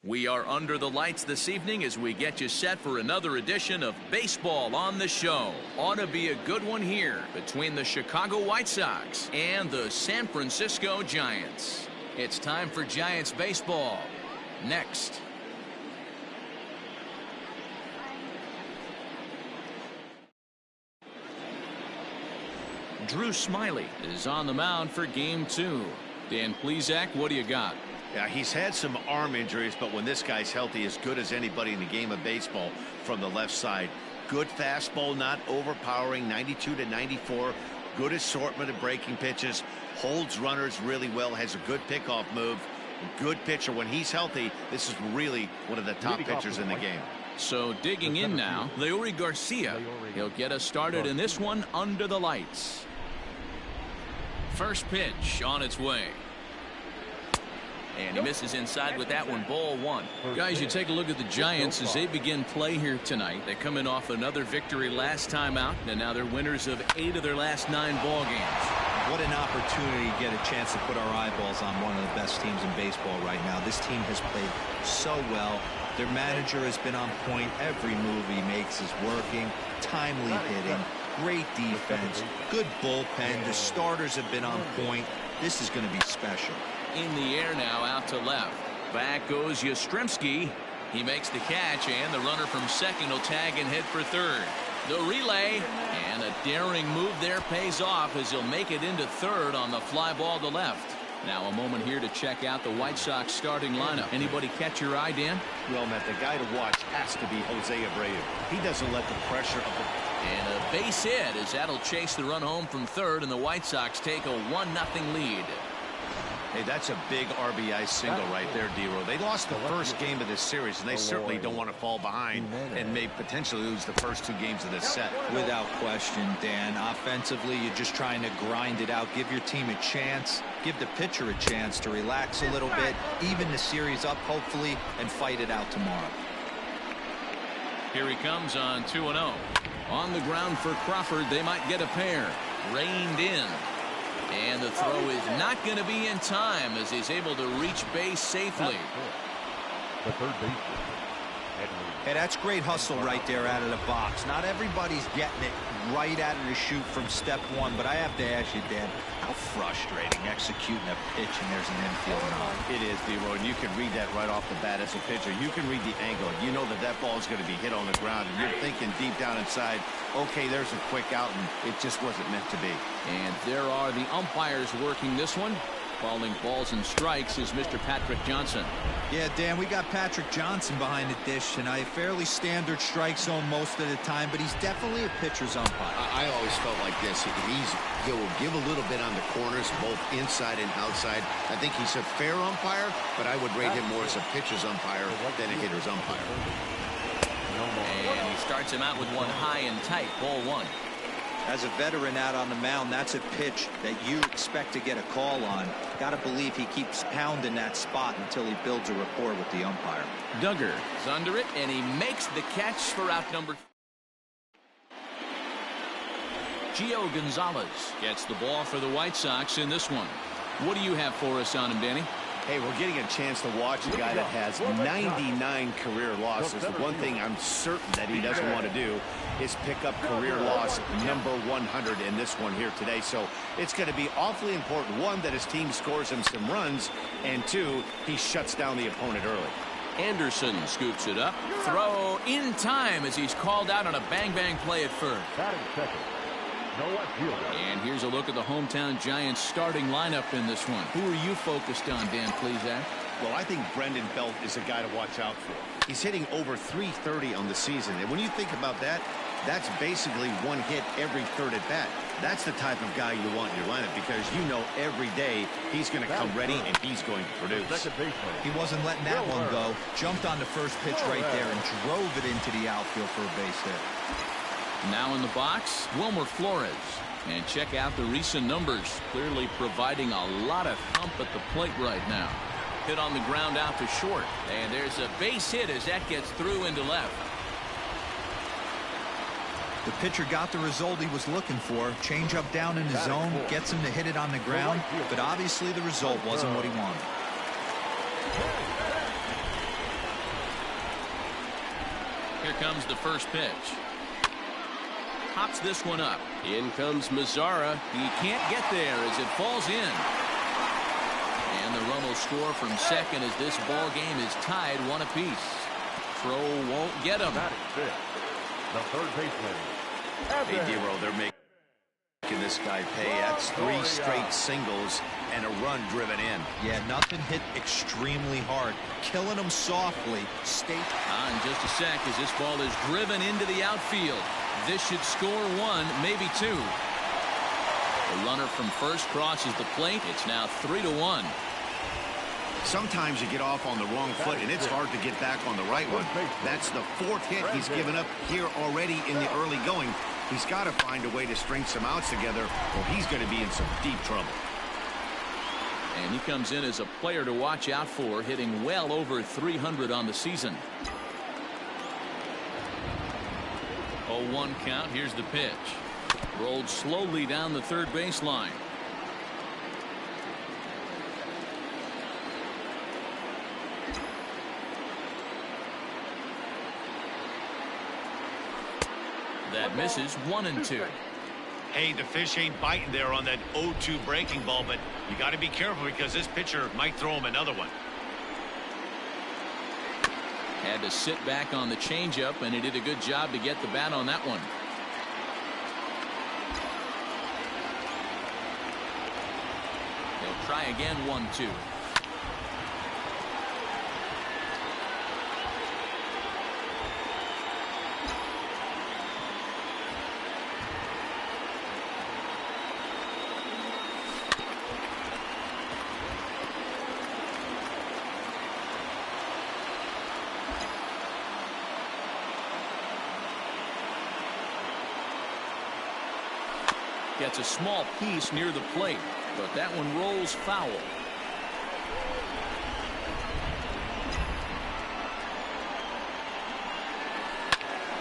We are under the lights this evening as we get you set for another edition of Baseball on the Show. Ought to be a good one here between the Chicago White Sox and the San Francisco Giants. It's time for Giants baseball. Next. Drew Smyly is on the mound for game 2. Dan Plesac, what do you got? Yeah, he's had some arm injuries, but when this guy's healthy, as good as anybody in the game of baseball from the left side. Good fastball, not overpowering, 92 to 94. Good assortment of breaking pitches. Holds runners really well, has a good pickoff move. Good pitcher. When he's healthy, this is really one of the top pitchers in the game. So digging in now, Leury Garcia. He'll get us started in this one under the lights. First pitch on its way. And he misses inside with that one, ball 1. Guys, you take a look at the Giants as they begin play here tonight. They come in off another victory last time out, and now they're winners of 8 of their last 9 ball games. What an opportunity to get a chance to put our eyeballs on one of the best teams in baseball right now. This team has played so well. Their manager has been on point. Every move he makes is working. Timely hitting. Great defense. Good bullpen. The starters have been on point. This is going to be special. In the air now, out to left. Back goes Yastrzemski. He makes the catch, and the runner from second will tag and head for third. The relay, and a daring move there pays off as he'll make it into third on the fly ball to left. Now a moment here to check out the White Sox starting lineup. Anybody catch your eye, Dan? Well, Matt, the guy to watch has to be Jose Abreu. He doesn't let the pressure of the... And a base hit as that'll chase the run home from third, and the White Sox take a 1-0 lead. Hey, that's a big RBI single right there, D-Row. They lost the first game of this series, and they certainly don't want to fall behind and may potentially lose the first 2 games of this set. Without question, Dan. Offensively, you're just trying to grind it out. Give your team a chance. Give the pitcher a chance to relax a little bit. Even the series up, hopefully, and fight it out tomorrow. Here he comes on 2-0. On the ground for Crawford. They might get a pair. Reined in. And the throw is not going to be in time as he's able to reach base safely. The third baseman. Hey, that's great hustle right there out of the box. Not everybody's getting it right out of the chute from step 1, but I have to ask you, Dan, how frustrating executing a pitch and there's an infield knock. It is, D-Row, and you can read that right off the bat as a pitcher. You can read the angle. You know that that ball is going to be hit on the ground, and you're thinking deep down inside, okay, there's a quick out, and it just wasn't meant to be. And there are the umpires working this one. Calling balls and strikes is Mr. Patrick Johnson. Yeah, Dan, we got Patrick Johnson behind the dish tonight. Fairly standard strike zone most of the time, but he's definitely a pitcher's umpire. I always felt like this. He will give a little bit on the corners, both inside and outside. I think he's a fair umpire, but I would rate him more as a pitcher's umpire than a hitter's umpire. And he starts him out with one high and tight, ball 1. As a veteran out on the mound, that's a pitch that you expect to get a call on. Got to believe he keeps pounding that spot until he builds a rapport with the umpire. Duggar is under it, and he makes the catch for out number. Gio Gonzalez gets the ball for the White Sox in this one. What do you have for us on him, Danny? Hey, we're getting a chance to watch a guy that has 99 career losses. The one thing I'm certain that he doesn't want to do is pick up career loss number 100 in this one here today. So it's going to be awfully important, 1, that his team scores him some runs, and 2, he shuts down the opponent early. Anderson scoops it up. Throw in time as he's called out on a bang-bang play at first. And here's a look at the hometown Giants starting lineup in this one. Who are you focused on, Dan Plesac? Well, I think Brendan Belt is a guy to watch out for. He's hitting over 330 on the season. And when you think about that, that's basically 1 hit every third at bat. That's the type of guy you want in your lineup because you know every day he's going to come ready and he's going to produce. He wasn't letting that one go. Jumped on the first pitch right there and drove it into the outfield for a base hit. Now in the box, Wilmer Flores. And check out the recent numbers. Clearly providing a lot of thump at the plate right now. Hit on the ground out to short. And there's a base hit as that gets through into left. The pitcher got the result he was looking for. Change up down in the zone. Gets him to hit it on the ground. But obviously the result wasn't what he wanted. Here comes the first pitch. Pops this one up. In comes Mazara. He can't get there as it falls in. And the run will score from second as this ball game is tied 1 apiece. Throw won't get him. The third baseman. Hey, Dero, they're making this guy pay. That's 3 straight singles and a run driven in. Yeah, nothing hit extremely hard. Killing him softly. On just a sec as this ball is driven into the outfield. This should score 1, maybe 2. The runner from first crosses the plate. It's now 3-1. Sometimes you get off on the wrong foot, and it's hard to get back on the right one. That's the 4th hit he's given up here already in the early going. He's got to find a way to string some outs together, or he's going to be in some deep trouble. And he comes in as a player to watch out for, hitting well over 300 on the season. 0-1 count. Here's the pitch. Rolled slowly down the third baseline. That misses. 1-2. Hey, the fish ain't biting there on that 0-2 breaking ball, but you got to be careful because this pitcher might throw him another one. Had to sit back on the changeup, and he did a good job to get the bat on that one. He'll try again. 1-2. Gets a small piece near the plate, but that one rolls foul.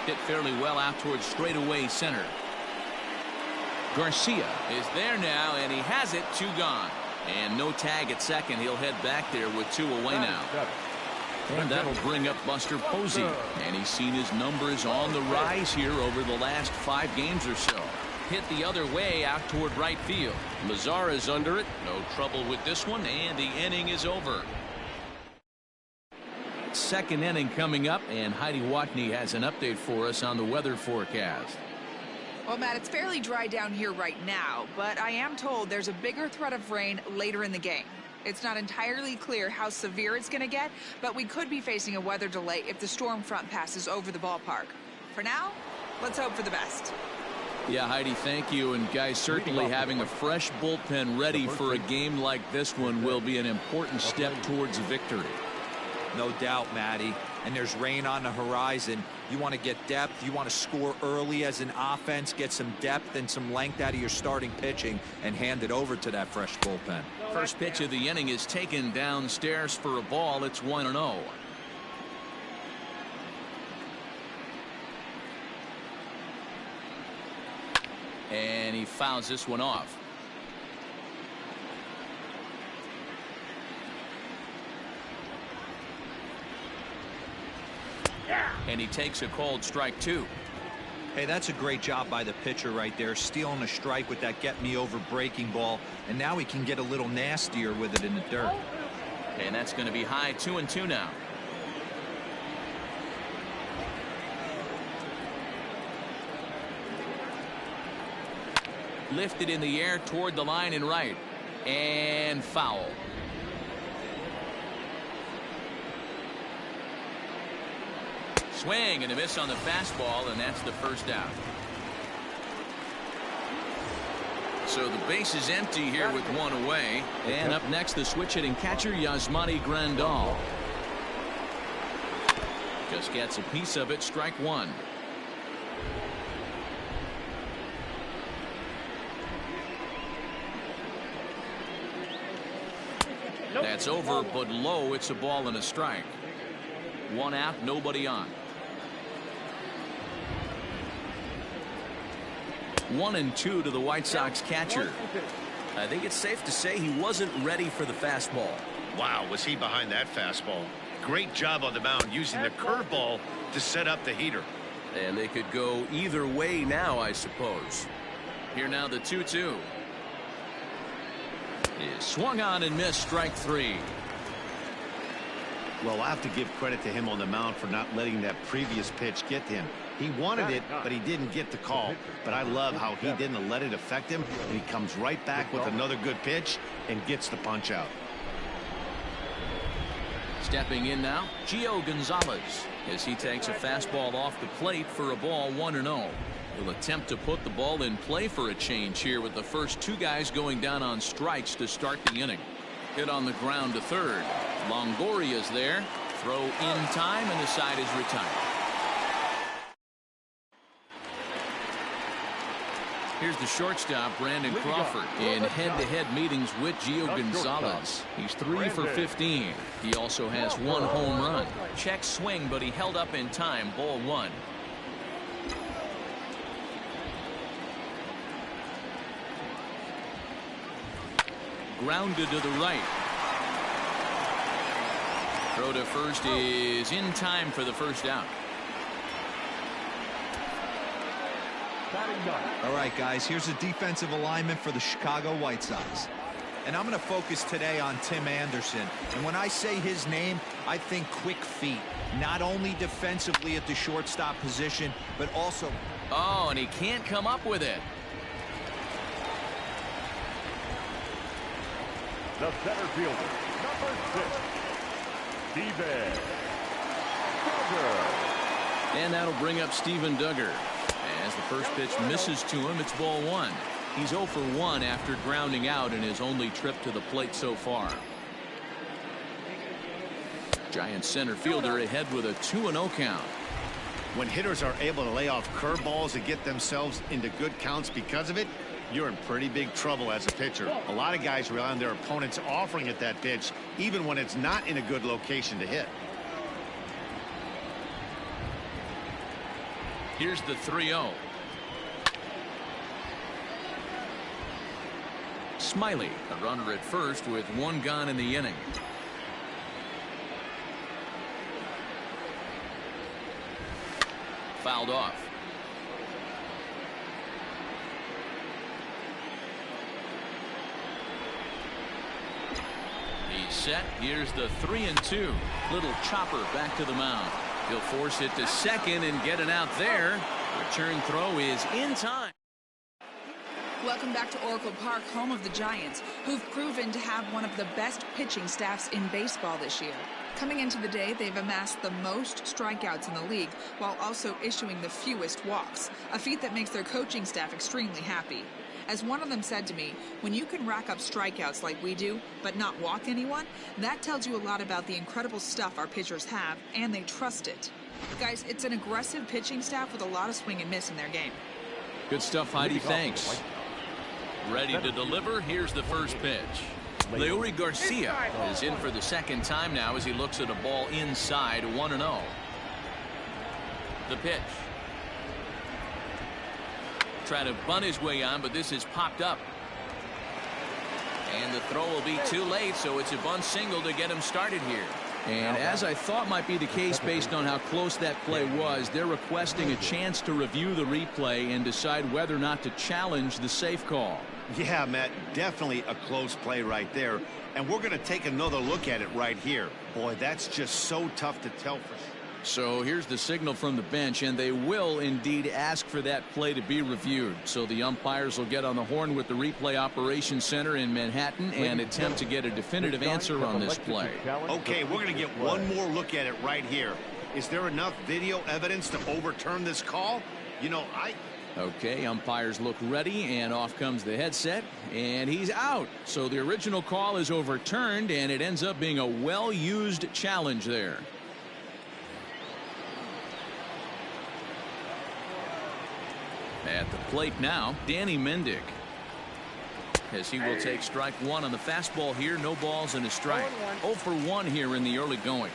Hit fairly well out towards straightaway center. Garcia is there now, and he has it. 2 gone. And no tag at second. He'll head back there with 2 away now. And that'll bring up Buster Posey. And he's seen his numbers on the rise here over the last 5 games or so. Hit the other way out toward right field. Mazara's under it. No trouble with this one, and the inning is over. Second inning coming up, and Heidi Watney has an update for us on the weather forecast. Well, Matt, it's fairly dry down here right now, but I am told there's a bigger threat of rain later in the game. It's not entirely clear how severe it's going to get, but we could be facing a weather delay if the storm front passes over the ballpark. For now, let's hope for the best. Yeah, Heidi, thank you. And guys, certainly having a fresh bullpen ready for a game like this one will be an important step towards victory. No doubt, Matty. And there's rain on the horizon. You want to get depth. You want to score early as an offense, get some depth and some length out of your starting pitching, and hand it over to that fresh bullpen. First pitch of the inning is taken downstairs for a ball. It's 1-0. And he fouls this one off. And he takes a called strike 2. Hey, that's a great job by the pitcher right there, stealing a strike with that get me over breaking ball, and now he can get a little nastier with it in the dirt. And that's going to be high. 2-2 now. Lifted in the air toward the line and right, and foul. Swing and a miss on the fastball, and that's the first out. So the base is empty here with 1 away. And up next, the switch hitting catcher Yasmani Grandal. Just gets a piece of it. Strike 1. That's over, but low. It's a ball and a strike. 1 out, nobody on. 1-2 to the White Sox catcher. I think it's safe to say he wasn't ready for the fastball. Wow, was he behind that fastball? great job on the mound using the curveball to set up the heater. And they could go either way now, I suppose. Here now the 2-2. Is swung on and missed, strike 3. Well, I have to give credit to him on the mound for not letting that previous pitch get to him. He wanted it, but he didn't get the call. But I love how he didn't let it affect him, and he comes right back with another good pitch and gets the punch out. Stepping in now, Gio Gonzalez, as he takes a fastball off the plate for a ball 1-0. He'll attempt to put the ball in play for a change here with the first two guys going down on strikes to start the inning. Hit on the ground to third. Longoria's there. Throw in time, and the side is retired. Here's the shortstop, Brandon Crawford, in head-to-head meetings with Gio Gonzalez. He's 3 for 15. He also has 1 home run. Check swing, but he held up in time. Ball 1. Grounded to the right. Throw to first is in time for the first out. All right, guys, here's a defensive alignment for the Chicago White Sox. And I'm going to focus today on Tim Anderson. And when I say his name, I think quick feet. Not only defensively at the shortstop position, but also... Oh, and he can't come up with it. The center fielder, number 6, Steven Duggar. And that'll bring up Steven Duggar. As the first pitch misses to him, it's ball 1. He's 0 for 1 after grounding out in his only trip to the plate so far. Giant center fielder ahead with a 2-0 count. When hitters are able to lay off curveballs and get themselves into good counts because of it, you're in pretty big trouble as a pitcher. A lot of guys rely on their opponents offering at that pitch, even when it's not in a good location to hit. Here's the 3-0. Smiley, a runner at first with 1 gone in the inning. Fouled off. He's set. Here's the 3-2. Little chopper back to the mound. He'll force it to second and get it out there. Return throw is in time. Welcome back to Oracle Park, home of the Giants, who've proven to have one of the best pitching staffs in baseball this year. Coming into the day, they've amassed the most strikeouts in the league while also issuing the fewest walks, a feat that makes their coaching staff extremely happy. As one of them said to me, when you can rack up strikeouts like we do, but not walk anyone, that tells you a lot about the incredible stuff our pitchers have, and they trust it. Guys, it's an aggressive pitching staff with a lot of swing and miss in their game. Good stuff, Heidi. Thanks. Ready to deliver. Here's the first pitch. Leury Garcia is in for the second time now as he looks at a ball inside, 1-0. The pitch. Try to bunt his way on, but this is popped up. And the throw will be too late, so it's a bunt single to get him started here. And as I thought might be the case based on how close that play was, they're requesting a chance to review the replay and decide whether or not to challenge the safe call. Yeah, Matt, definitely a close play right there. And we're going to take another look at it right here. Boy, that's just so tough to tell for sure. So here's the signal from the bench, and they will indeed ask for that play to be reviewed. So the umpires will get on the horn with the replay operations center in Manhattan and attempt to get a definitive answer on this play. Okay, we're going to get one more look at it right here. Is there enough video evidence to overturn this call? You know, Okay, umpires look ready, and off comes the headset, and he's out. So the original call is overturned, and it ends up being a well-used challenge there. At the plate now, Danny Mendick, as he will take strike 1 on the fastball here. No balls and a strike. 0 for 1 here in the early going.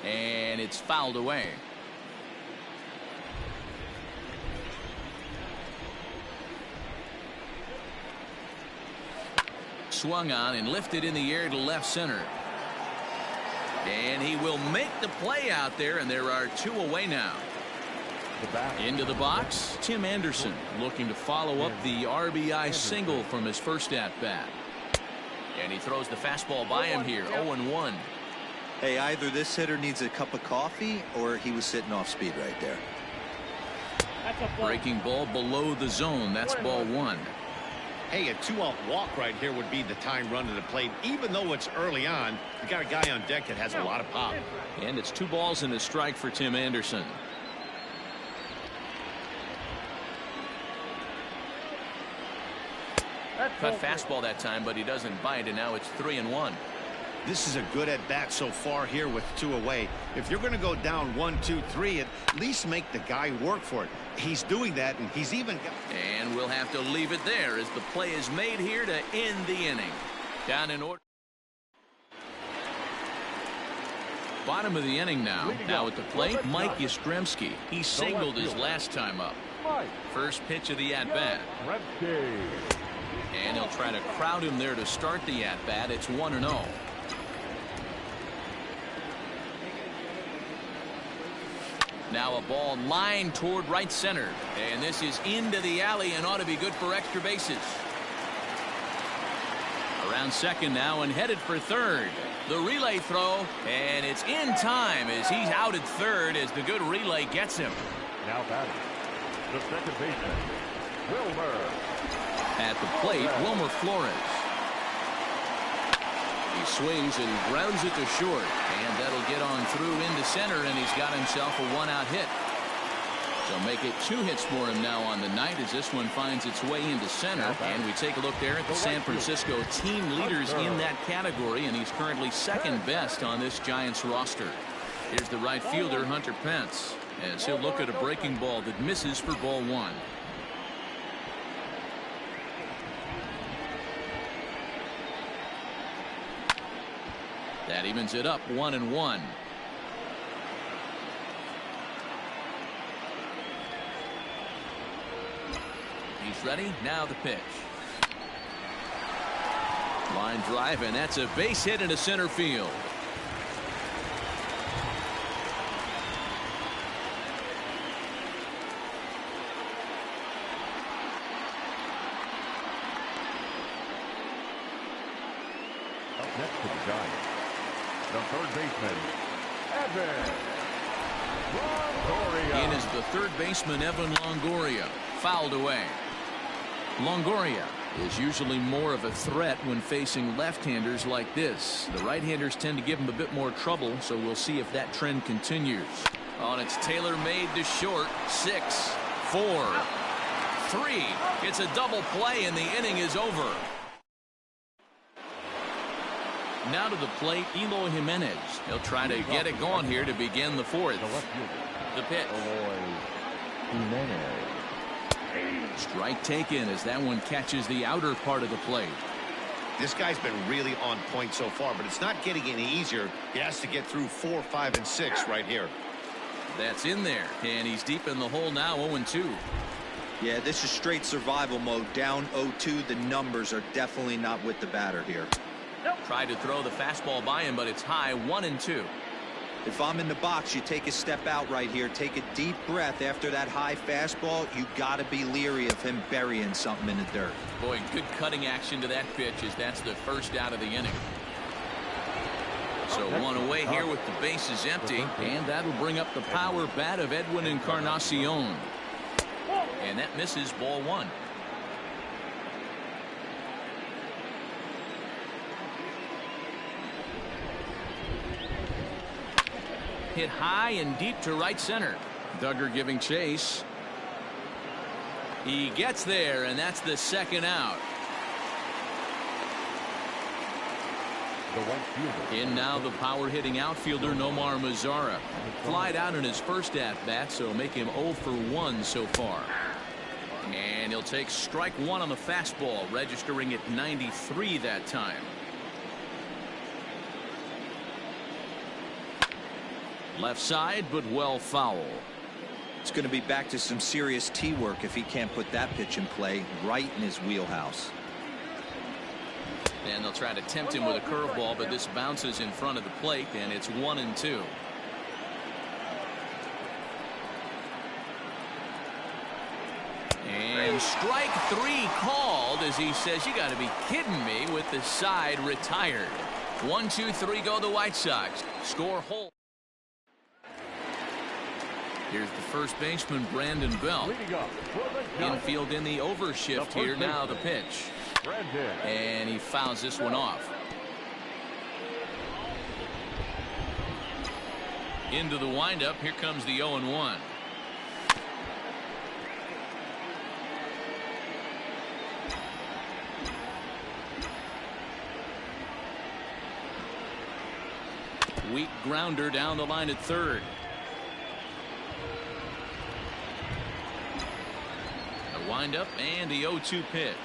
And it's fouled away. swung on and lifted in the air to left center. And he will make the play out there, and there are 2 away now. Into the box, Tim Anderson looking to follow up the RBI single from his first at-bat. And he throws the fastball by him here, 0-1. Hey, either this hitter needs a cup of coffee or he was sitting off speed right there. Breaking ball below the zone. That's ball 1. Hey, a 2-out walk right here would be the time run to the plate. Even though it's early on, you got a guy on deck that has a lot of pop. And it's 2 balls and a strike for Tim Anderson. Cut fastball that time, but he doesn't bite, and now it's 3-1. This is a good at bat so far here with 2 away. If you're going to go down 1, 2, 3, at least make the guy work for it. He's doing that, and he's even got... And we'll have to leave it there as the play is made here to end the inning. Down in order. Bottom of the inning now. Now at the plate, Mike Yastrzemski. He singled his last time up. First pitch of the at-bat. And he'll try to crowd him there to start the at-bat. It's 1-0. Now a ball lined toward right center. And this is into the alley and ought to be good for extra bases. Around second now and headed for third. The relay throw, and it's in time as he's out at third as the good relay gets him. Now batting, the second baseman, Wilmer. At the plate, Wilmer Flores. He swings and grounds it to short, and that'll get on through into center, and he's got himself a 1-out hit. So make it 2 hits for him now on the night as this one finds its way into center. And we take a look there at the San Francisco team leaders in that category, and he's currently second best on this Giants roster. Here's the right fielder, Hunter Pence, as he'll look at a breaking ball that misses for ball 1. That evens it up 1-1. He's ready. Now the pitch. Line drive, and that's a base hit into center field. Up next to the Giants, the third baseman, Evan Longoria. In is the third baseman, Evan Longoria. Fouled away. Longoria is usually more of a threat when facing left-handers like this. The right-handers tend to give him a bit more trouble, so we'll see if that trend continues. On it's tailor-made to short. 6, 4, 3. It's a double play, and the inning is over. Now to the plate, Eloy Jimenez. He'll try to get it going here to begin the 4th. The pitch. Strike taken as that one catches the outer part of the plate. This guy's been really on point so far, but it's not getting any easier. He has to get through 4, 5, and 6 right here. That's in there, and he's deep in the hole now, 0-2. Yeah, this is straight survival mode. Down 0-2. The numbers are definitely not with the batter here. Tried to throw the fastball by him, but it's high, 1-2. If I'm in the box, you take a step out right here. Take a deep breath after that high fastball. You got to be leery of him burying something in the dirt. Boy, good cutting action to that pitch as that's the first out of the inning. So 1 away here with the bases empty, and that'll bring up the power bat of Edwin Encarnacion. And that misses ball 1. Hit high and deep to right center. Duggar giving chase. He gets there, and that's the second out. In now the power hitting outfielder Nomar Mazara. Flied out in his first at bat, so make him 0 for 1 so far. And he'll take strike 1 on the fastball, registering at 93 that time. Left side, but well foul. It's going to be back to some serious tee work if he can't put that pitch in play right in his wheelhouse. And they'll try to tempt him with a curveball, but this bounces in front of the plate, and it's 1-2. And strike 3 called as he says, "You got to be kidding me," with the side retired. 1-2-3 go the White Sox. Score hold. Here's the first baseman, Brandon Belt. Infield in the overshift here. Now the pitch. And he fouls this one off. Into the windup. Here comes the 0-1. Weak grounder down the line at third. A windup and the 0-2 pitch.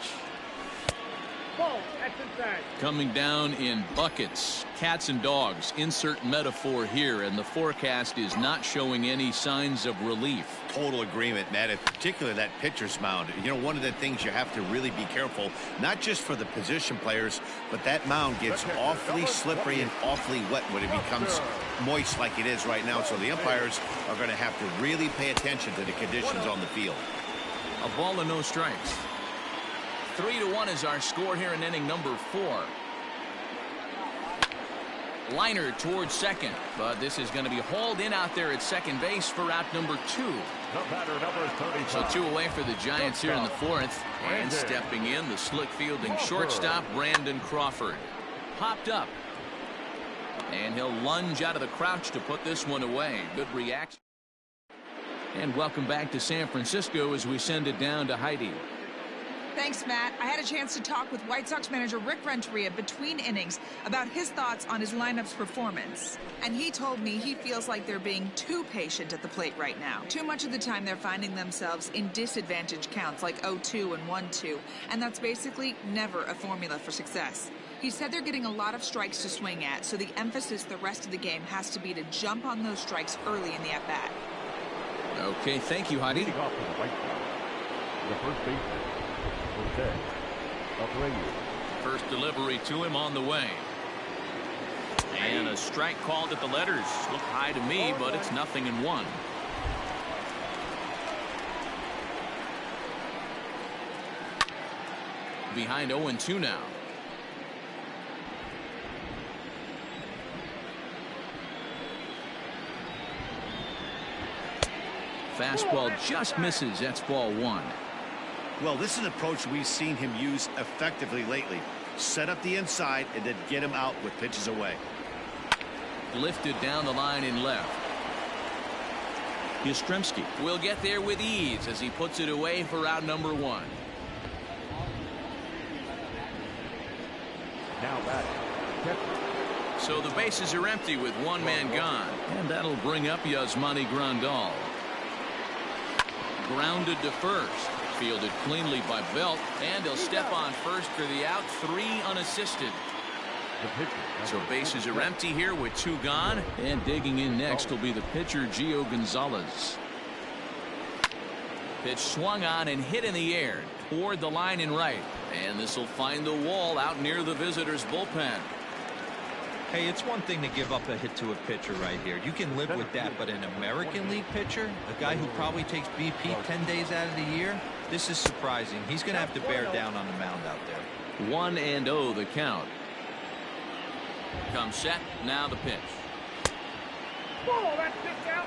Coming down in buckets, cats and dogs. Insert metaphor here, and the forecast is not showing any signs of relief. Total agreement, Matt. In particular, that pitcher's mound. You know, one of the things you have to really be careful, not just for the position players, but that mound gets awfully slippery and awfully wet when it becomes moist like it is right now. So the umpires are going to have to really pay attention to the conditions on the field. A ball and no strikes. 3-1 is our score here in inning number 4. Liner towards second, but this is going to be hauled in out there at second base for out number 2. So 2 away for the Giants here in the 4th. And stepping in, the slick fielding shortstop, Brandon Crawford. Popped up. And he'll lunge out of the crouch to put this one away. Good reaction. And welcome back to San Francisco as we send it down to Heidi. Thanks, Matt. I had a chance to talk with White Sox manager Rick Renteria between innings about his thoughts on his lineup's performance. And he told me he feels like they're being too patient at the plate right now. Too much of the time they're finding themselves in disadvantage counts like 0-2 and 1-2. And that's basically never a formula for success. He said they're getting a lot of strikes to swing at, so the emphasis the rest of the game has to be to jump on those strikes early in the at-bat. Okay, thank you, Heidi. The first baseman. First delivery to him on the way. And a strike called at the letters. Look high to me, but it's 0-1. Behind 0-2 now. Fastball just misses. That's ball 1. Well, this is an approach we've seen him use effectively lately. Set up the inside and then get him out with pitches away. Lifted down the line in left. Yastrzemski will get there with ease as he puts it away for out number 1. Now back. So the bases are empty with one man gone. And that'll bring up Yasmani Grandal. Grounded to first. Fielded cleanly by Belt, and he'll step on first for the out. 3 unassisted. So bases are empty here with 2 gone, and digging in next will be the pitcher Gio Gonzalez. Pitch swung on and hit in the air toward the line in right, and this will find the wall out near the visitors' bullpen. Hey, it's one thing to give up a hit to a pitcher right here. You can live with that, but an American League pitcher, a guy who probably takes BP 10 days out of the year, this is surprising. He's going to have to bear down on the mound out there. 1-0 the count. Comes set. Now the pitch. Oh, that's just out.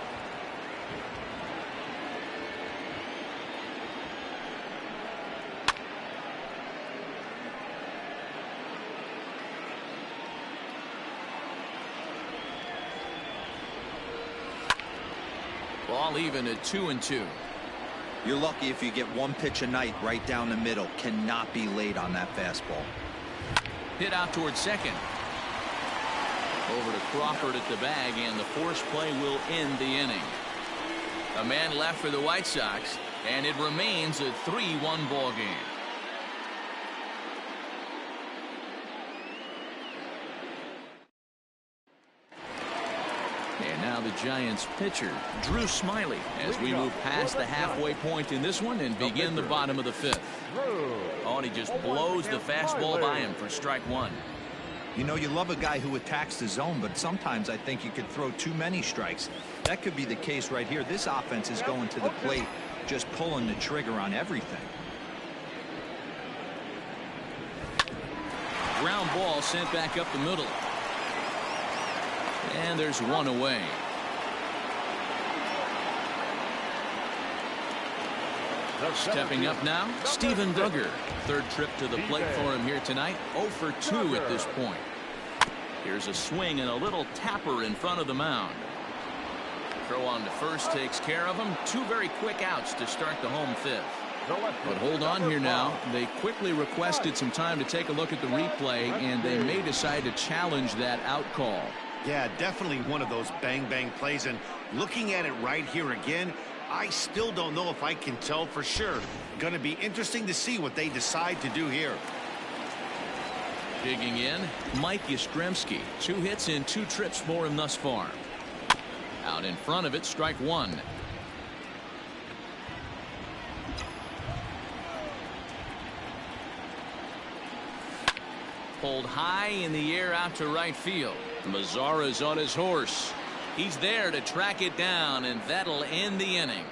Ball even at 2-2. You're lucky if you get one pitch a night right down the middle. Cannot be late on that fastball. Hit out towards second. Over to Crawford at the bag, and the force play will end the inning. A man left for the White Sox, and it remains a 3-1 ball game. And Now the Giants pitcher, Drew Smyly, as we move past the halfway point in this one and begin the bottom of the fifth. Oh, and he just blows the fastball by him for strike one. You know, you love a guy who attacks the zone, but sometimes I think you could throw too many strikes. That could be the case right here. This offense is going to the plate, just pulling the trigger on everything. Ground ball sent back up the middle. And there's one away. Stepping up now, Steven Duggar. Third trip to the plate for him here tonight. 0 for 2 at this point. Here's a swing and a little tapper in front of the mound. Throw on to first takes care of him. 2 very quick outs to start the home fifth. But hold on here now. They quickly requested some time to take a look at the replay, and they may decide to challenge that out call. Yeah, definitely one of those bang-bang plays. And looking at it right here again, I still don't know if I can tell for sure. Going to be interesting to see what they decide to do here. Digging in, Mike Yastrzemski. 2 hits in 2 trips for him thus far. Out in front of it, strike one. Pulled high in the air out to right field. Mazara's on his horse. He's there to track it down, and that'll end the inning.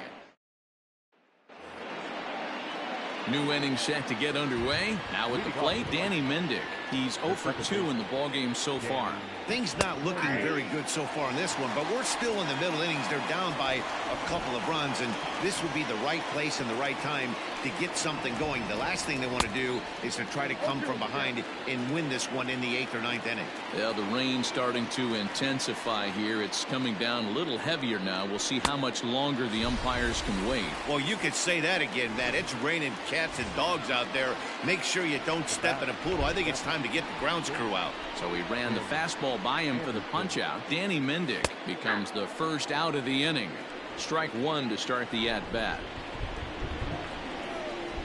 New inning set to get underway. Now at the plate, Danny Mendick. He's 0 for 2 in the ballgame so far. Things not looking very good so far in this one, but we're still in the middle innings. They're down by a couple of runs, and this would be the right place and the right time to get something going. The last thing they want to do is to try to come from behind and win this one in the 8th or 9th inning. Yeah, the rain's starting to intensify here. It's coming down a little heavier now. We'll see how much longer the umpires can wait. Well, you could say that again, Matt. It's raining cats and dogs out there. Make sure you don't step in a poodle. I think it's time to get the grounds crew out. So he ran the fastball by him for the punch out. Danny Mendick becomes the first out of the inning. Strike one to start the at bat.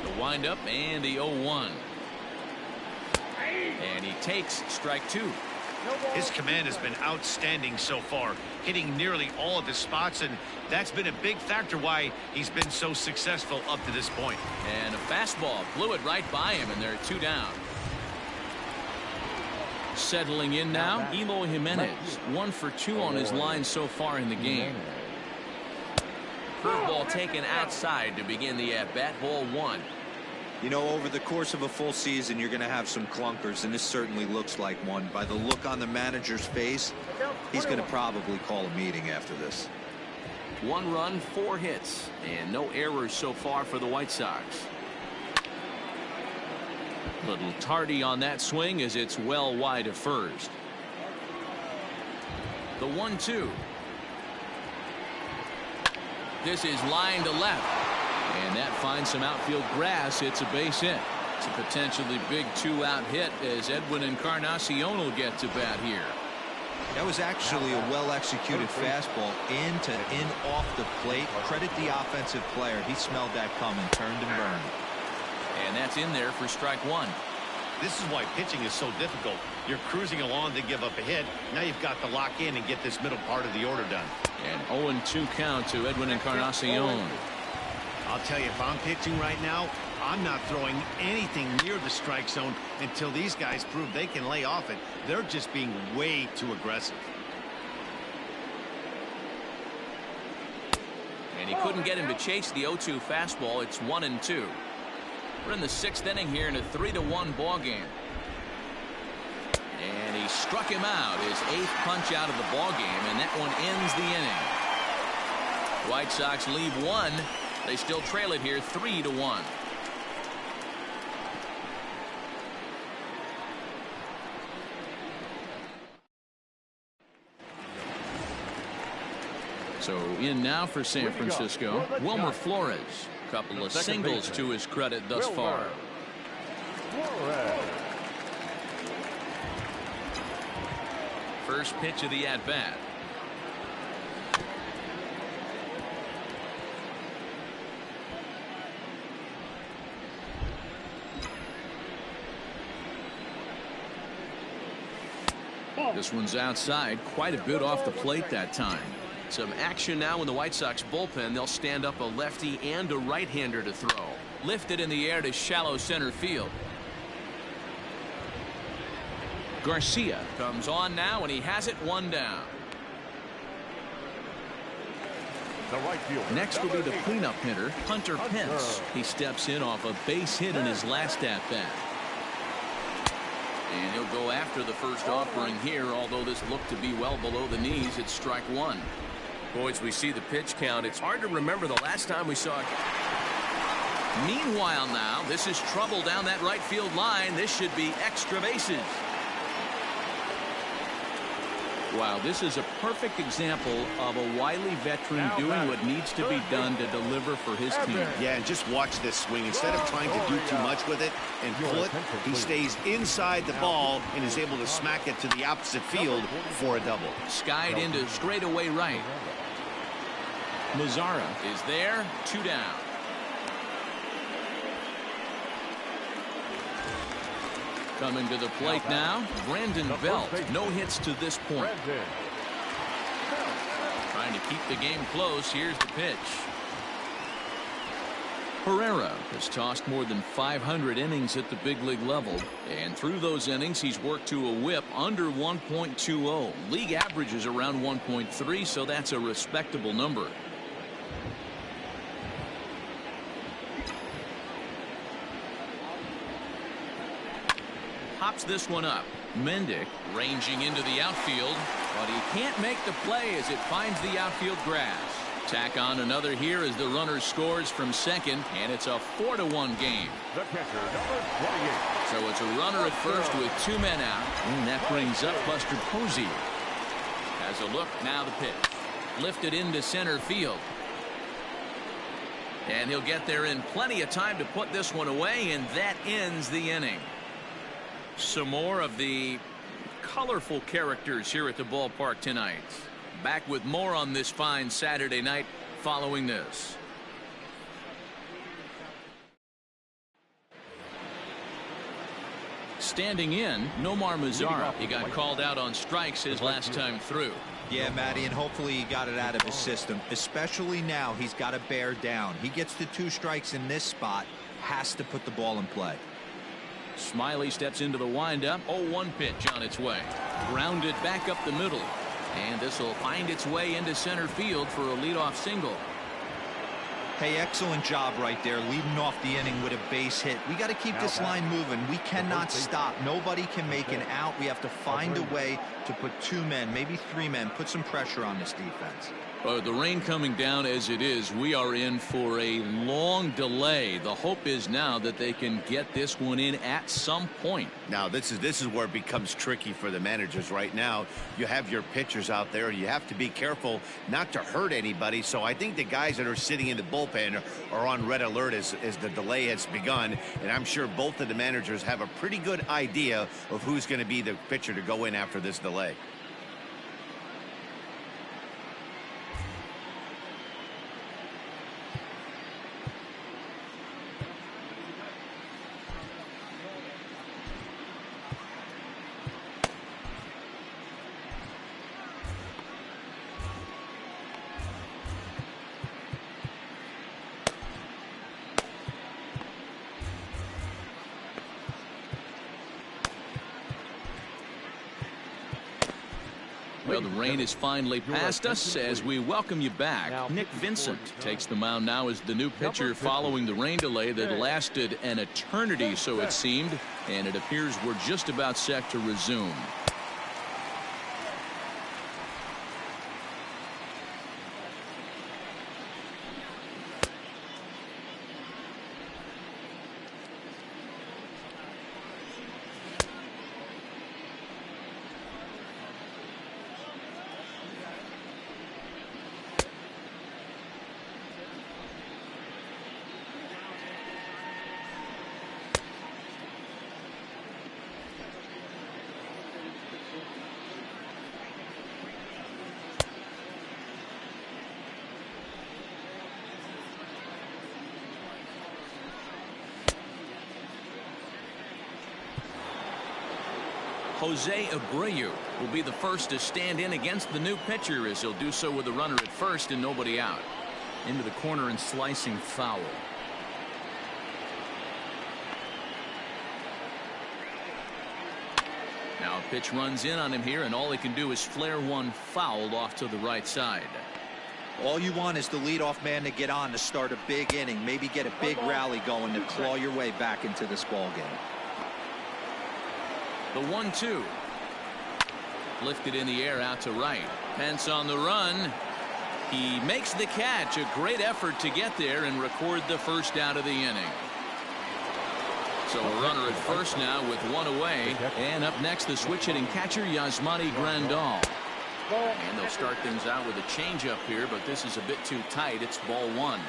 The windup and the 0-1. And he takes strike two. His command has been outstanding so far, hitting nearly all of his spots, and that's been a big factor why he's been so successful up to this point. And a fastball blew it right by him, and they're 2 down. Settling in now, Eloy Jimenez. 1 for 2 on his line so far in the game. Curveball taken outside to begin the at-bat. Ball 1. You know, over the course of a full season, you're going to have some clunkers, and this certainly looks like one. By the look on the manager's face, he's going to probably call a meeting after this. 1 run, 4 hits, and no errors so far for the White Sox. Little tardy on that swing as it's well wide of first. The 1-2. This is line to left. And that finds some outfield grass. It's a base hit. It's a potentially big 2-out hit as Edwin Encarnacion will get to bat here. That was actually a well-executed fastball in off the plate. Credit the offensive player. He smelled that coming, turned and burned. And that's in there for strike one. This is why pitching is so difficult. You're cruising along to give up a hit. Now you've got to lock in and get this middle part of the order done. And 0-2 count to Edwin Encarnacion. I'll tell you, if I'm pitching right now, I'm not throwing anything near the strike zone until these guys prove they can lay off it. They're just being way too aggressive. And he couldn't get him to chase the 0-2 fastball. It's 1-2. We're in the 6th inning here in a 3-1 ball game. And he struck him out, his 8th punch out of the ball game, and that one ends the inning. White Sox leave 1. They still trail it here 3-1. So in now for San Francisco, Wilmer Flores. A couple of singles to his credit thus far. First pitch of the at-bat. This one's outside, quite a bit off the plate that time. Some action now in the White Sox bullpen. They'll stand up a lefty and a right-hander to throw. Lifted in the air to shallow center field. Garcia comes on now, and he has it one down. The right fielder. Next will be the cleanup hitter, Hunter Pence. He steps in off a base hit in his last at-bat. And he'll go after the first offering here, although this looked to be well below the knees. It's strike one. Boys, we see the pitch count. It's hard to remember the last time we saw it. Meanwhile now, this is trouble down that right field line. This should be extra bases. Wow, this is a perfect example of a wily veteran doing what needs to be done to deliver for his team. Yeah, and just watch this swing. Instead of trying to do too much with it and pull it, he stays inside the ball and is able to smack it to the opposite field for a double. Skied into straightaway right. Mazzara is there, 2 down. Coming to the plate now, Brandon Belt. No hits to this point. Trying to keep the game close. Here's the pitch. Herrera has tossed more than 500 innings at the big league level. And through those innings, he's worked to a whip under 1.20. League average is around 1.3, so that's a respectable number. Pops this one up. Mendick ranging into the outfield, but he can't make the play as it finds the outfield grass. Tack on another here as the runner scores from second, and it's a 4-1 game. The catcher, number 28. So it's a runner at first with 2 men out, and that brings up Buster Posey. Has a look, now the pitch. Lifted into center field. And he'll get there in plenty of time to put this one away, and that ends the inning. Some more of the colorful characters here at the ballpark tonight. Back with more on this fine Saturday night following this. Standing in, Nomar Mazara. He got called out on strikes his last time through. Yeah, Matty, and hopefully he got it out of his system. Especially now, he's got to bear down. He gets the 2 strikes in this spot, has to put the ball in play. Smiley steps into the windup. 0-1 pitch on its way. Grounded back up the middle. And this will find its way into center field for a leadoff single. Hey, excellent job right there, leading off the inning with a base hit. We got to keep this line moving. We cannot stop. Nobody can make an out. We have to find a way to put 2 men, maybe 3 men, put some pressure on this defense. The rain coming down as it is, we are in for a long delay. The hope is now that they can get this one in at some point. Now this is where it becomes tricky for the managers right now. You have your pitchers out there. You have to be careful not to hurt anybody. So I think the guys that are sitting in the bullpen are on red alert as the delay has begun. And I'm sure both of the managers have a pretty good idea of who's going to be the pitcher to go in after this delay. Well, the rain is finally past us as we welcome you back. Nick Vincent takes the mound now as the new pitcher following the rain delay that lasted an eternity, so it seemed, and it appears we're just about set to resume. Jose Abreu will be the first to stand in against the new pitcher, as he'll do so with a runner at first and nobody out. Into the corner and slicing foul. Now a pitch runs in on him here, and all he can do is flare one foul off to the right side. All you want is the leadoff man to get on to start a big inning, maybe get a big rally going to claw your way back into this ball game. The 1-2. Lifted in the air out to right. Pence on the run. He makes the catch. A great effort to get there and record the first out of the inning. So a runner at first now with one away. And up next, the switch hitting catcher Yasmani Grandal. And they'll start things out with a changeup here, but this is a bit too tight. It's ball one.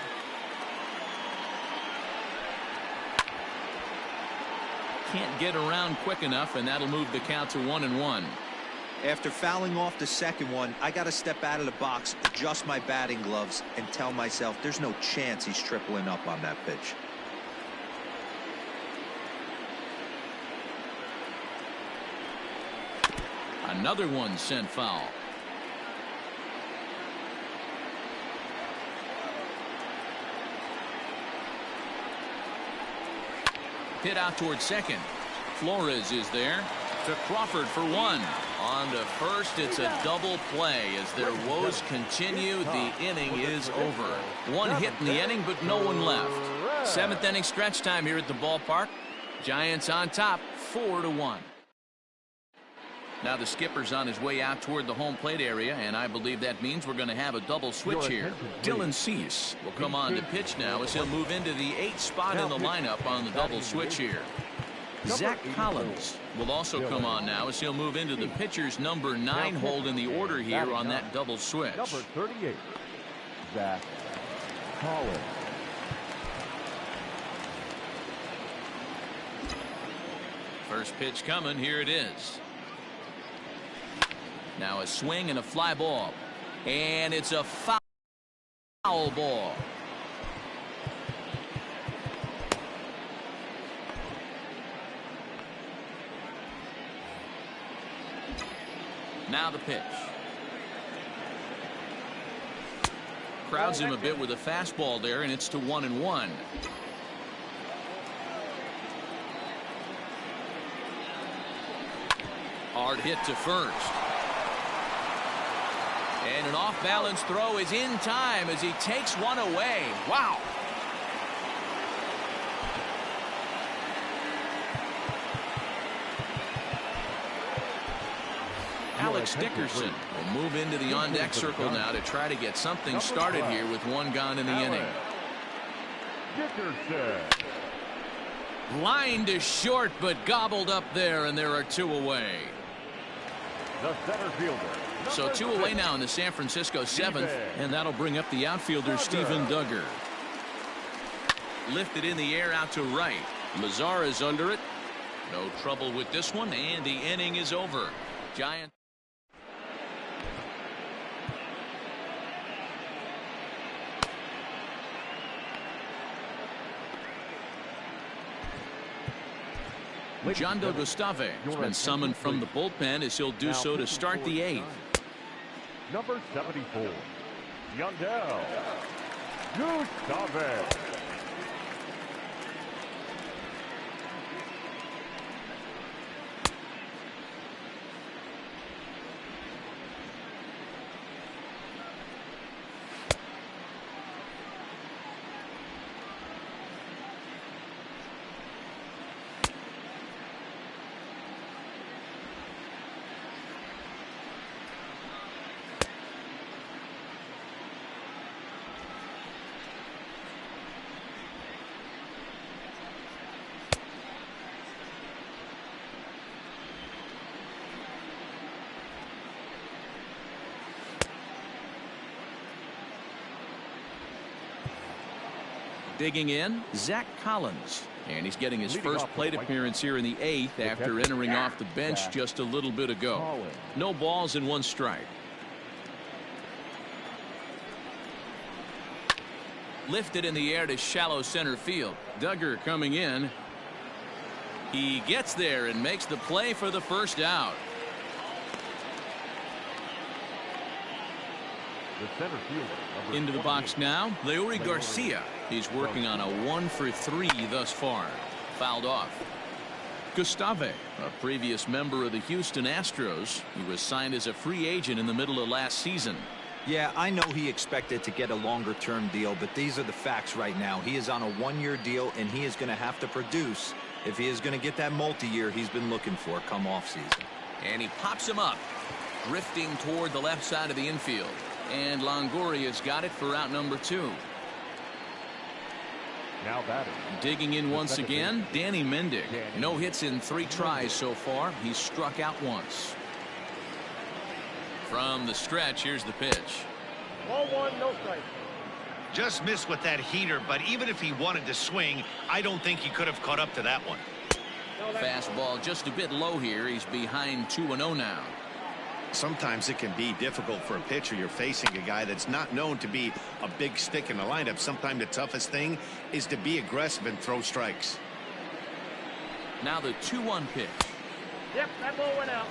Can't get around quick enough, and that'll move the count to 1-1. After fouling off the second one, I got to step out of the box, adjust my batting gloves, and tell myself there's no chance he's tripling up on that pitch. Another one sent foul. Hit out toward second. Flores is there to Crawford for one. On to first, it's a double play as their woes continue. The inning is over. One hit in the inning, but no one left. Seventh inning stretch time here at the ballpark. Giants on top, 4-1. Now the skipper's on his way out toward the home plate area, and I believe that means we're going to have a double switch here. Dylan Cease will come on to pitch now as he'll move into the 8th spot in the lineup on the double switch here. Zach Collins will also come on now as he'll move into the pitcher's number 9 hold in the order here on that double switch. Number 38, Zach Collins. First pitch coming. Here it is. Now a swing and a fly ball. And it's a foul ball. Now the pitch. Crowds him a bit with a fastball there, and it's to 1-1. Hard hit to first. And an off-balance throw is in time as he takes one away. Wow. Alex Dickerson will move into the on-deck circle now to try to get something started here with one gone in the inning. Dickerson. Line to short, but gobbled up there, and there are two away. The center fielder. So two away now in the San Francisco 7th, and that'll bring up the outfielder Steven Duggar. Lifted in the air out to right. Lazar is under it. No trouble with this one, and the inning is over. Giants. Jondo Gustave has been summoned from the bullpen as he'll do so to start the 8th. Number 74, Jondo Gustave. Digging in, Zach Collins. And he's getting his first plate appearance here in the 8th after entering off the bench just a little bit ago. No balls and one strike. Lifted in the air to shallow center field. Duggar coming in. He gets there and makes the play for the first out. The center fielder, number Into the 28. box now, Leury Garcia. He's working on a 1-for-3 thus far. Fouled off. Gustave, a previous member of the Houston Astros. He was signed as a free agent in the middle of last season. Yeah, I know he expected to get a longer-term deal, but these are the facts right now. He is on a one-year deal, and he is going to have to produce if he is going to get that multi-year he's been looking for come off-season. And he pops him up, drifting toward the left side of the infield. And Longoria's got it for out number 2. Now batting. Digging in once again, Danny Mendick. No hits in 3 tries so far. He's struck out once. From the stretch, here's the pitch. 1-1, no strike. Just missed with that heater, but even if he wanted to swing, I don't think he could have caught up to that one. Fastball just a bit low here. He's behind 2-0 now. Sometimes it can be difficult for a pitcher. You're facing a guy that's not known to be a big stick in the lineup. Sometimes the toughest thing is to be aggressive and throw strikes. Now the 2-1 pitch. Yep, that ball went out.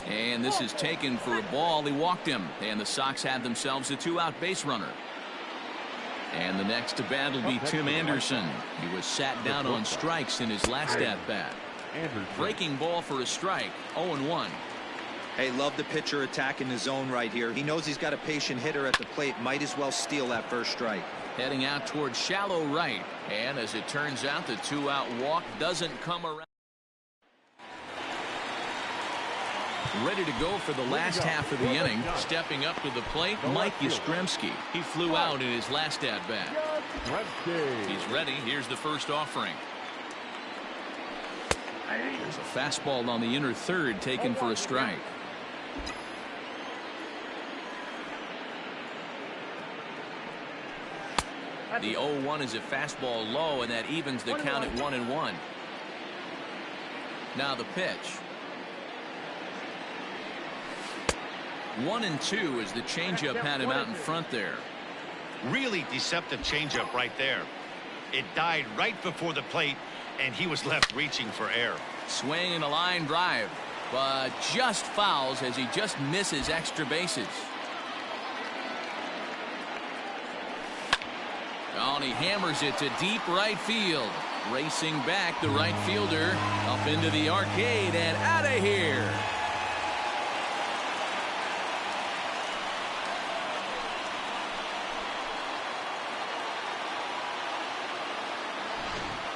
And this is taken for a ball. He walked him. And the Sox have themselves a 2-out base runner. And the next to bat will be Tim Anderson. He was sat down on strikes in his last at-bat. Breaking ball for a strike. 0-1. Hey, love the pitcher attacking the zone right here. He knows he's got a patient hitter at the plate. Might as well steal that first strike. Heading out towards shallow right. And as it turns out, the 2-out walk doesn't come around. Ready to go for the last half of the inning. Stepping up to the plate, Mike Yastrzemski. He flew out in his last at-bat. He's ready. Here's the first offering. There's a fastball on the inner third taken for a strike. The 0-1 is a fastball low, and that evens the count at 1-1. Now the pitch. 1-2 as the changeup had him out in front there. Really deceptive changeup right there. It died right before the plate, and he was left reaching for air. Swing and a line drive, but just fouls as he just misses extra bases. Oh, and he hammers it to deep right field. Racing back, the right fielder up into the arcade and out of here.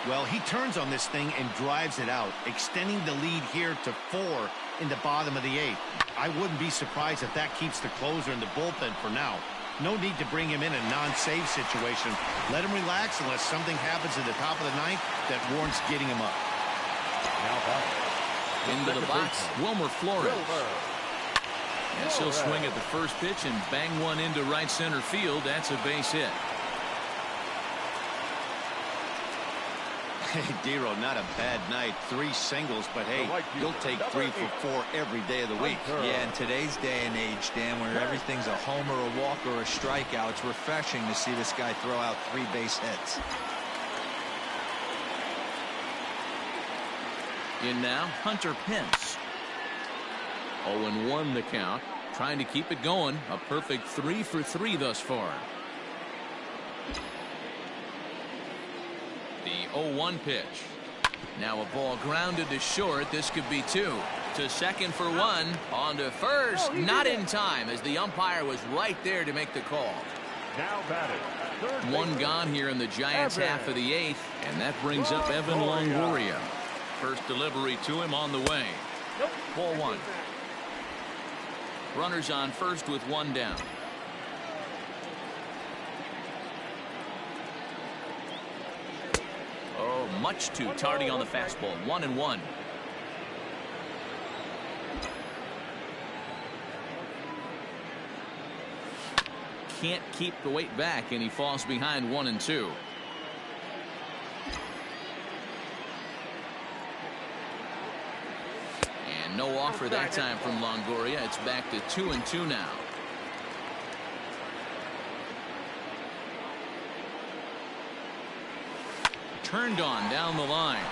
Well, he turns on this thing and drives it out, extending the lead here to 4 in the bottom of the 8th. I wouldn't be surprised if that keeps the closer in the bullpen for now. No need to bring him in a non-save situation. Let him relax unless something happens at the top of the 9th that warrants getting him up. Into the box, Wilmer Flores. Yes, he'll swing at the first pitch and bang one into right center field. That's a base hit. Hey, Dero, not a bad night. 3 singles, but hey, you'll take 3 for 4 every day of the week. Yeah, in today's day and age, Dan, where everything's a homer, a walk, or a strikeout, it's refreshing to see this guy throw out 3 base hits. In now, Hunter Pence. 0-1 the count. Trying to keep it going. A perfect 3 for 3 thus far. The 0-1 pitch. Now a ball grounded to short. This could be 2. To second for 1. On to first. Not in time as the umpire was right there to make the call. Now batted. 1 gone here in the Giants' half of the 8th. And that brings up Evan Longoria. First delivery to him on the way. Ball 1. Runners on first with 1 down. Oh, much too tardy on the fastball. 1-1. Can't keep the weight back, and he falls behind 1-2. And no offer that time from Longoria. It's back to 2-2 now. turned on down the line.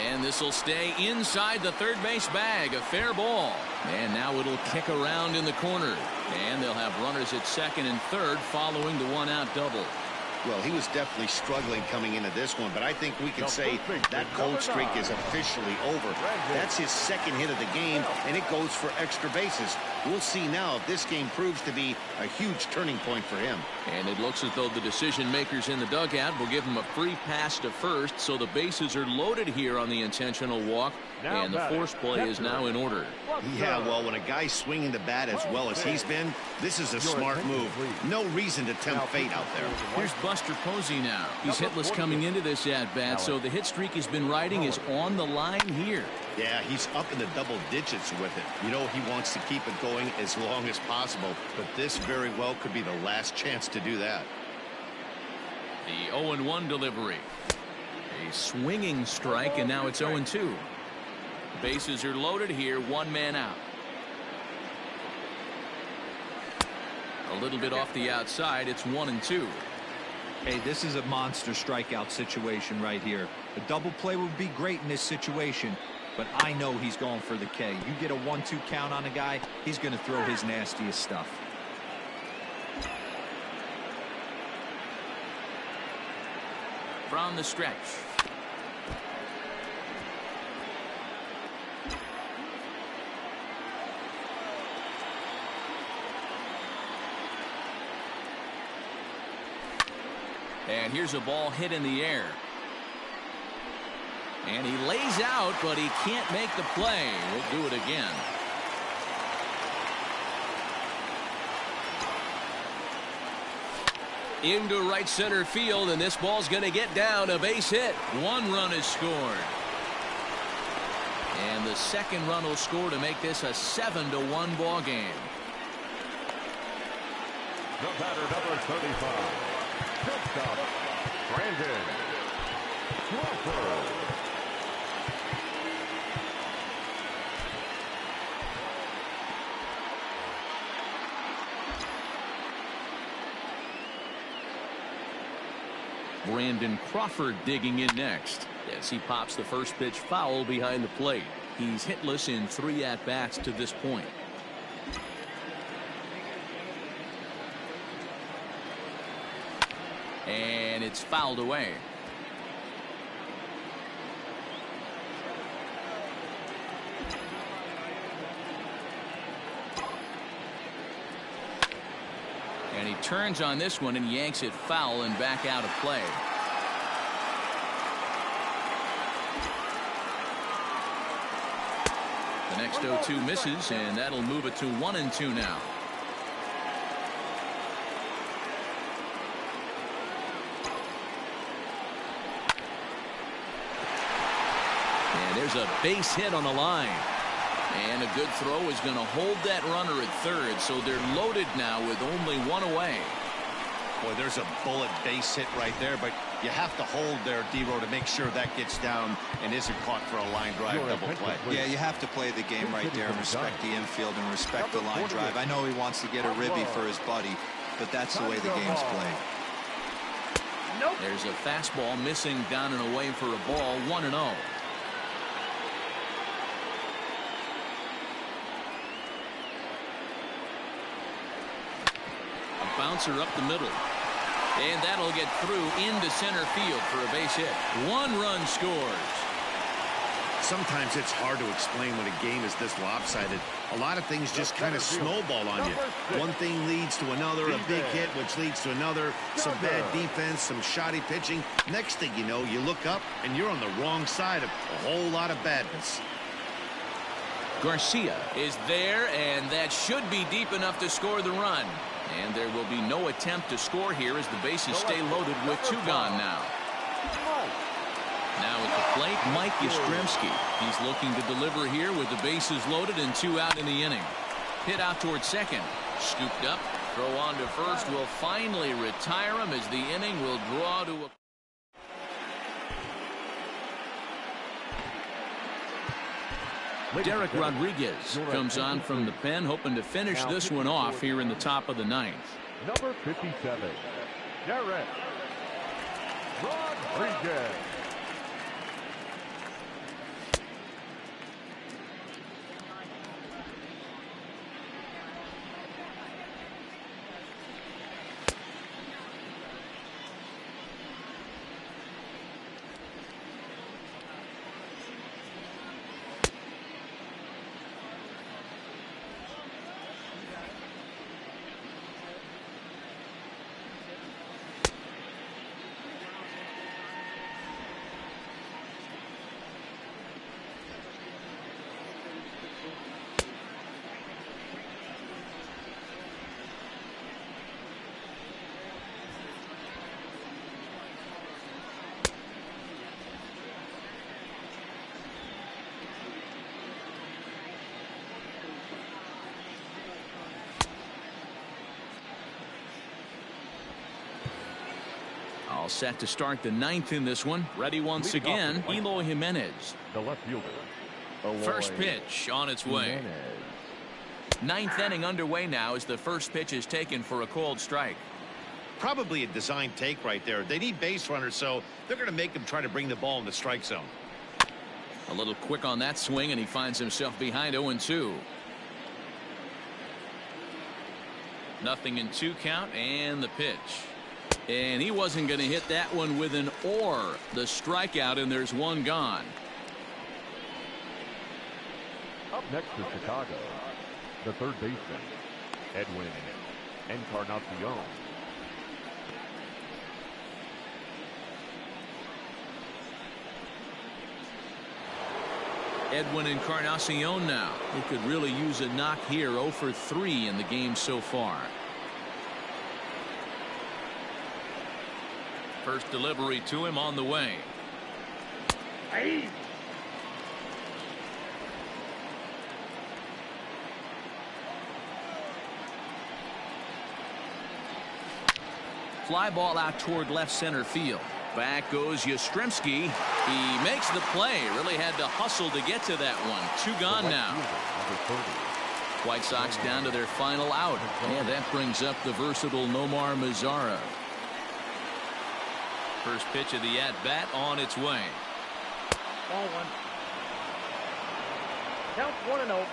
And this will stay inside the third base bag. A fair ball. And now it'll kick around in the corner. And they'll have runners at second and third following the one-out double. Well, he was definitely struggling coming into this one, but I think we can say that cold streak is officially over. That's his second hit of the game, and it goes for extra bases. We'll see now if this game proves to be a huge turning point for him. And it looks as though the decision makers in the dugout will give him a free pass to first, so the bases are loaded here on the intentional walk, and the force play is now in order. Yeah, well, when a guy's swinging the bat as well as he's been, this is a smart move. No reason to tempt fate out there. Here's Buster Posey now. He's hitless coming into this at-bat, so the hit streak he's been riding is on the line here. Yeah, he's up in the double digits with it. You know, he wants to keep it going as long as possible, but this very well could be the last chance to do that. The 0-1 delivery. A swinging strike, and now it's 0-2. Bases are loaded here, one man out. A little bit off the outside, it's 1-2. Hey, this is a monster strikeout situation right here. A double play would be great in this situation, but I know he's going for the K. You get a 1-2 count on a guy, he's going to throw his nastiest stuff. From the stretch. And here's a ball hit in the air. And he lays out, but he can't make the play. We'll do it again. Into right center field, and this ball's going to get down. A base hit. One run is scored. And the second run will score to make this a 7-1 ball game. The batter, number 35. Shortstop, Brandon Crawford. Brandon Crawford digging in next as he pops the first pitch foul behind the plate. He's hitless in 3 at-bats to this point. And it's fouled away. And he turns on this one and yanks it foul and back out of play. The next 0-2 misses, and that'll move it to 1-2 now. And there's a base hit on the line. And a good throw is going to hold that runner at third, so they're loaded now with only one away. Boy, there's a bullet base hit right there, but you have to hold there, D-Row, to make sure that gets down and isn't caught for a line drive double play. Yeah, you have to play the game right there and respect the infield and respect the line drive. I know he wants to get a ribby for his buddy, but that's the way the game's played. There's a fastball missing down and away for a ball, 1-0. Bouncer up the middle, and that'll get through into center field for a base hit. One run scores. Sometimes it's hard to explain when a game is this lopsided. A lot of things just kind of snowball on you. One thing leads to another, a big hit, which leads to another, some bad defense, some shoddy pitching. Next thing you know, you look up and you're on the wrong side of a whole lot of badness. Garcia is there, and that should be deep enough to score the run. And there will be no attempt to score here as the bases stay loaded with 2 gone now. Now at the plate, Mike Yastrzemski. He's looking to deliver here with the bases loaded and 2 out in the inning. Hit out towards second. Scooped up. Throw on to first will finally retire him as the inning will draw to a... Derek Rodriguez comes on from the pen, hoping to finish this one off here in the top of the 9th. Number 57, Derek Rodriguez. All set to start the 9th in this one. Ready once again, Eloy Jimenez. The left fielder. First pitch on its way. 9th inning underway now as the first pitch is taken for a called strike. Probably a design take right there. They need base runners, so they're going to make them try to bring the ball in the strike zone. A little quick on that swing, and he finds himself behind 0-2. Nothing in 2 count, and the pitch. And he wasn't going to hit that one with an or. The strikeout, and there's one gone. Up next for Chicago, the third baseman, Edwin Encarnacion. Edwin Encarnacion now. He could really use a knock here. 0 for 3 in the game so far. First delivery to him on the way. Hey. Fly ball out toward left center field. Back goes Yastrzemski. He makes the play. Really had to hustle to get to that one. 2 gone now. White Sox down to their final out. And that brings up the versatile Nomar Mazara. First pitch of the at-bat on its way. Ball 1. Count 1-0.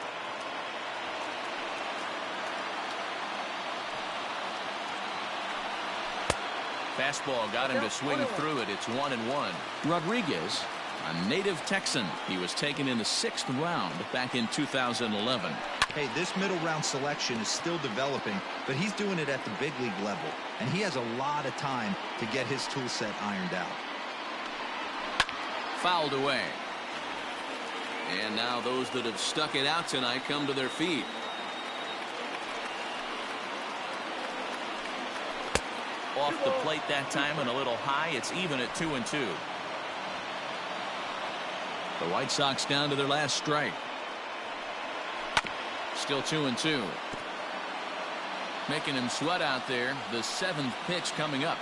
Fastball got him to swing through it. It's 1-1. Rodriguez, a native Texan. He was taken in the 6th round back in 2011. Hey, this middle round selection is still developing, but he's doing it at the big league level, and he has a lot of time to get his tool set ironed out. Fouled away. And now those that have stuck it out tonight come to their feet. Off the plate that time and a little high. It's even at 2-2. The White Sox down to their last strike. Still 2-2. Making him sweat out there. The 7th pitch coming up.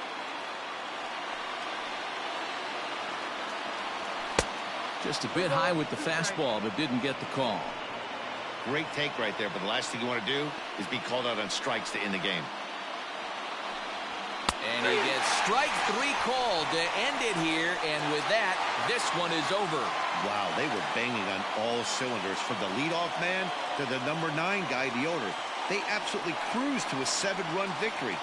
Just a bit high with the fastball, but didn't get the call. Great take right there, but the last thing you want to do is be called out on strikes to end the game. And he gets strike 3 called to end it here, and with that, this one is over. Wow, they were banging on all cylinders from the leadoff man to the number 9 guy, the owner. They absolutely cruised to a 7-run victory.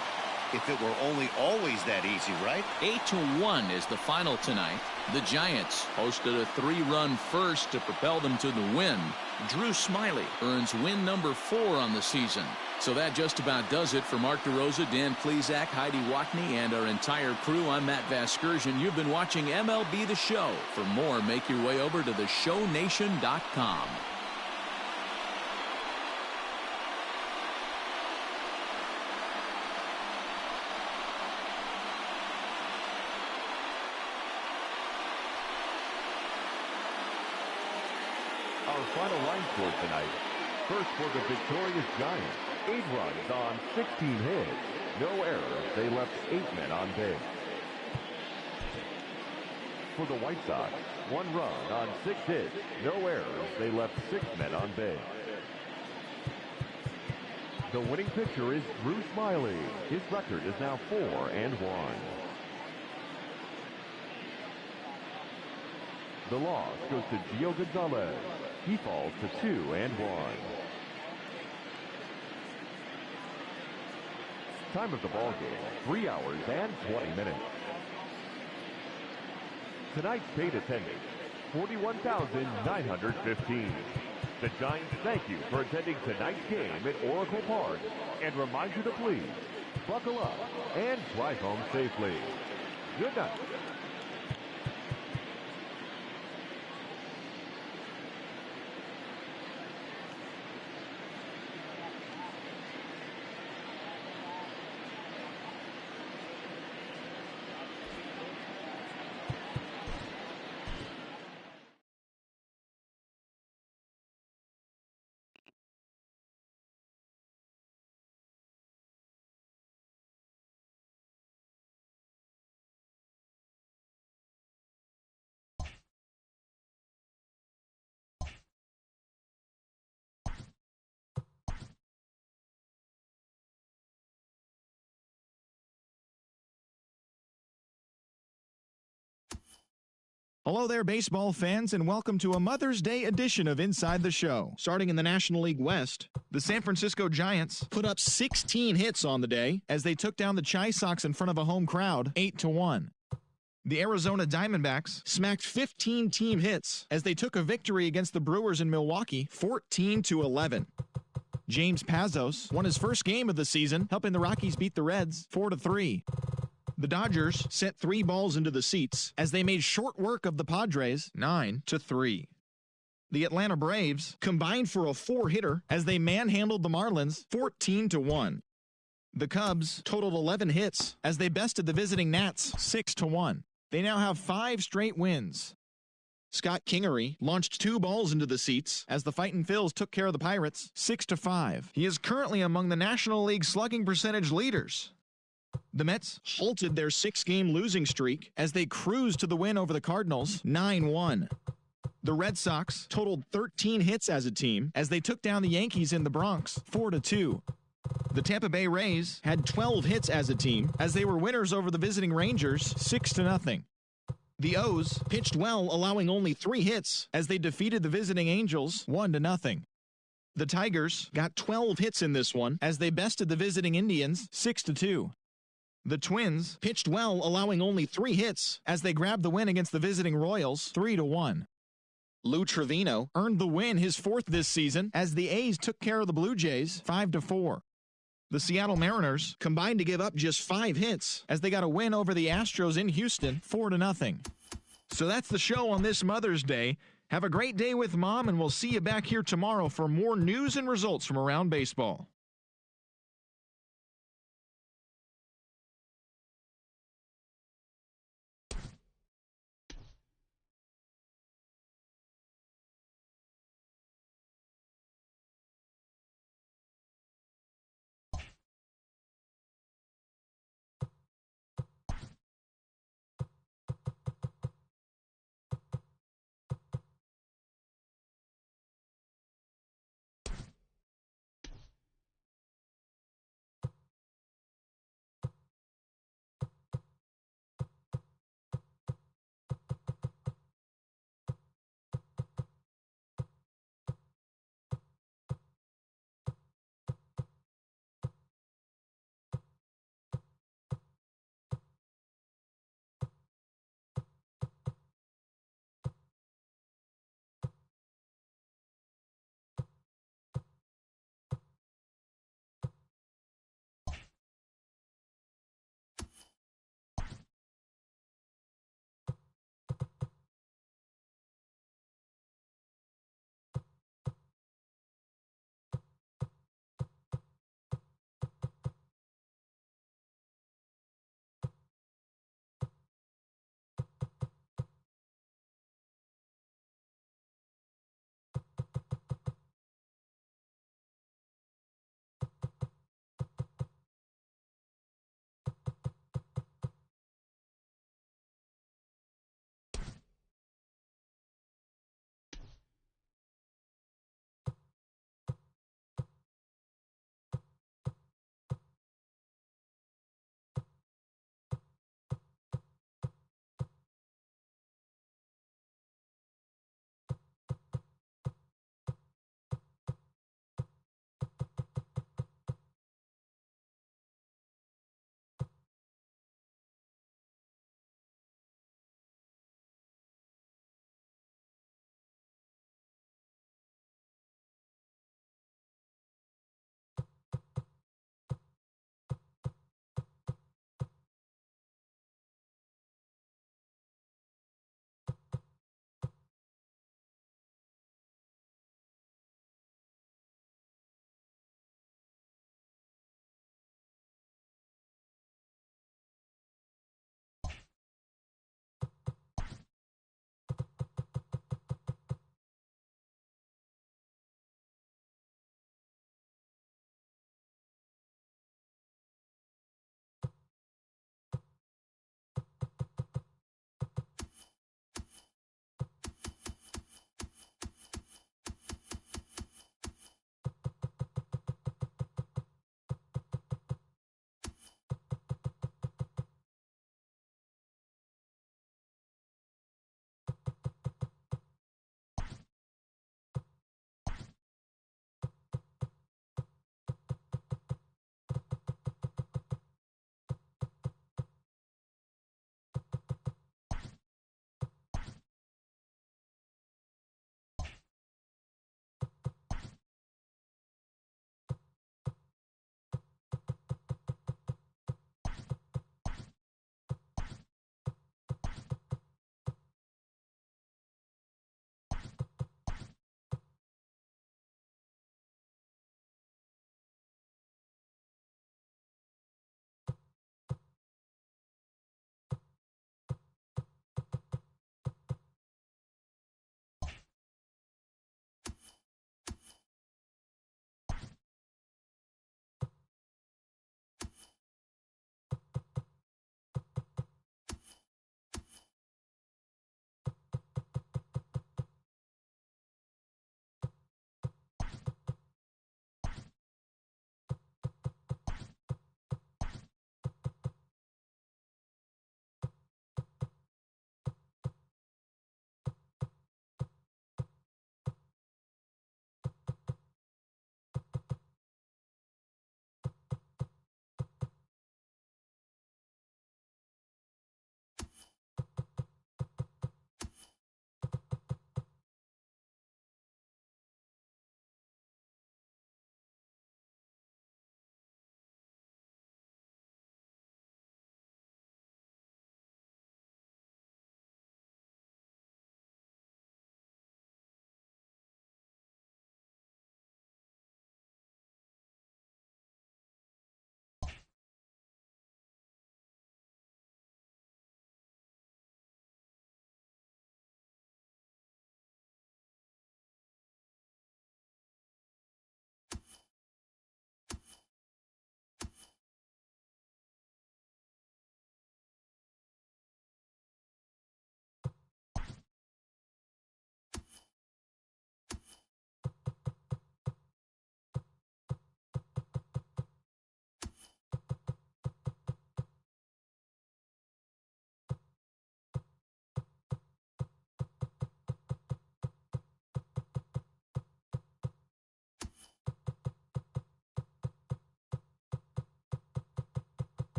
If it were only always that easy, right? 8-1 is the final tonight. The Giants hosted a 3-run first to propel them to the win. Drew Smyly earns win number 4 on the season. So that just about does it for Mark DeRosa, Dan Plesac, Heidi Watney, and our entire crew. I'm Matt Vasgersian. You've been watching MLB The Show. For more, make your way over to theshownation.com. Our final line score tonight. First for the victorious Giants. 8 runs on 16 hits. No errors. They left 8 men on base. For the White Sox, 1 run on 6 hits. No errors. They left 6 men on base. The winning pitcher is Drew Smyly. His record is now 4-1. The loss goes to Gio Gonzalez. He falls to 2-1. Time of the ball game, 3 hours and 20 minutes. Tonight's paid attendance, 41,915. The Giants thank you for attending tonight's game at Oracle Park and remind you to please buckle up and drive home safely. Good night. Hello there, baseball fans, and welcome to a Mother's Day edition of Inside the Show. Starting in the National League West, the San Francisco Giants put up 16 hits on the day as they took down the Chi Sox in front of a home crowd 8-1. The Arizona Diamondbacks smacked 15 team hits as they took a victory against the Brewers in Milwaukee 14-11. James Pazos won his first game of the season, helping the Rockies beat the Reds 4-3. The Dodgers sent 3 balls into the seats as they made short work of the Padres 9-3. The Atlanta Braves combined for a 4-hitter as they manhandled the Marlins 14-1. The Cubs totaled 11 hits as they bested the visiting Nats 6-1. They now have 5 straight wins. Scott Kingery launched 2 balls into the seats as the Fightin' Phils took care of the Pirates 6-5. He is currently among the National League slugging percentage leaders. The Mets halted their 6-game losing streak as they cruised to the win over the Cardinals 9-1. The Red Sox totaled 13 hits as a team as they took down the Yankees in the Bronx 4-2. The Tampa Bay Rays had 12 hits as a team as they were winners over the visiting Rangers 6-0. The O's pitched well, allowing only 3 hits as they defeated the visiting Angels 1-0. The Tigers got 12 hits in this one as they bested the visiting Indians 6-2. The Twins pitched well, allowing only 3 hits as they grabbed the win against the visiting Royals 3-1. Lou Trevino earned the win, his 4th this season, as the A's took care of the Blue Jays 5-4. The Seattle Mariners combined to give up just 5 hits as they got a win over the Astros in Houston 4-0. So that's the show on this Mother's Day. Have a great day with Mom, and we'll see you back here tomorrow for more news and results from around baseball.